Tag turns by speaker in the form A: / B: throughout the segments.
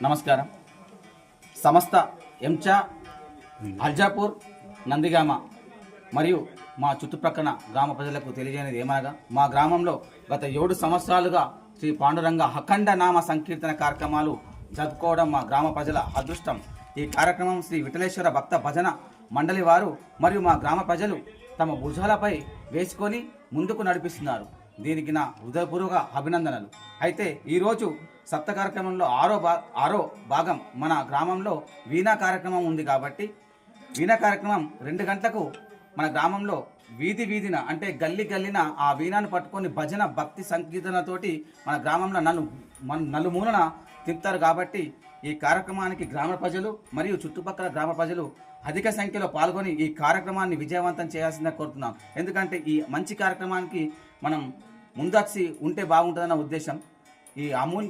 A: నమస్కారం. సమస్త ఎంచా అల్జాపూర్ నందిగామ మరియు మా చుట్టుప్రక్కల గ్రామ ప్రజలకు తెలియజేయనిది ఏమనగా, మా గ్రామంలో గత 7 సంవత్సరాలుగా శ్రీ పాండురంగ అఖండ నామ సంకీర్తన కార్యక్రమాలు జరుపుకోవడం మా గ్రామ ప్రజల అదృష్టం. ఈ కార్యక్రమం శ్రీ విఠలేశ్వర భక్త భజన మండలి వారు మరియు మా గ్రామ ప్రజలు తమ భుజాలపై వేసుకొని ముందుకు నడిపిస్తున్నారు. దీనికి నా హృదయపూర్వక అభినందనలు. అయితే ఈరోజు సప్త కార్యక్రమంలో ఆరో భాగం మన గ్రామంలో వీణా కార్యక్రమం ఉంది కాబట్టి వీణా కార్యక్రమం 2 గంటలకు మన గ్రామంలో వీధిన అంటే గల్లిన ఆ వీణాను పట్టుకొని భజన భక్తి సంకీర్తనతోటి మన గ్రామంలో నలుమూలన తిప్పుతారు. కాబట్టి ఈ కార్యక్రమానికి గ్రామ ప్రజలు మరియు చుట్టుపక్కల గ్రామ ప్రజలు అధిక సంఖ్యలో పాల్గొని ఈ కార్యక్రమాన్ని విజయవంతం చేయాల్సిందిగా కోరుతున్నాం. ఎందుకంటే ఈ మంచి కార్యక్రమానికి మనం ముందచ్చి ఉంటే బాగుంటుందన్న ఉద్దేశం.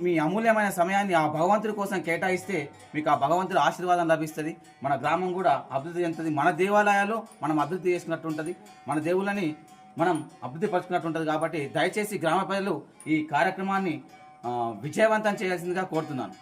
A: మీ అమూల్యమైన సమయాన్ని ఆ భగవంతుడి కోసం కేటాయిస్తే మీకు ఆ భగవంతుడి ఆశీర్వాదం లభిస్తుంది. మన గ్రామం కూడా అభివృద్ధి చెందుతుంది. మన దేవాలయాలు మనం అభివృద్ధి చేసుకున్నట్టు ఉంటుంది, మన దేవుళ్ళని మనం అభివృద్ధి పరుచుకున్నట్టు ఉంటుంది. కాబట్టి దయచేసి గ్రామ ప్రజలు ఈ కార్యక్రమాన్ని విజయవంతం చేయాల్సిందిగా కోరుతున్నాను.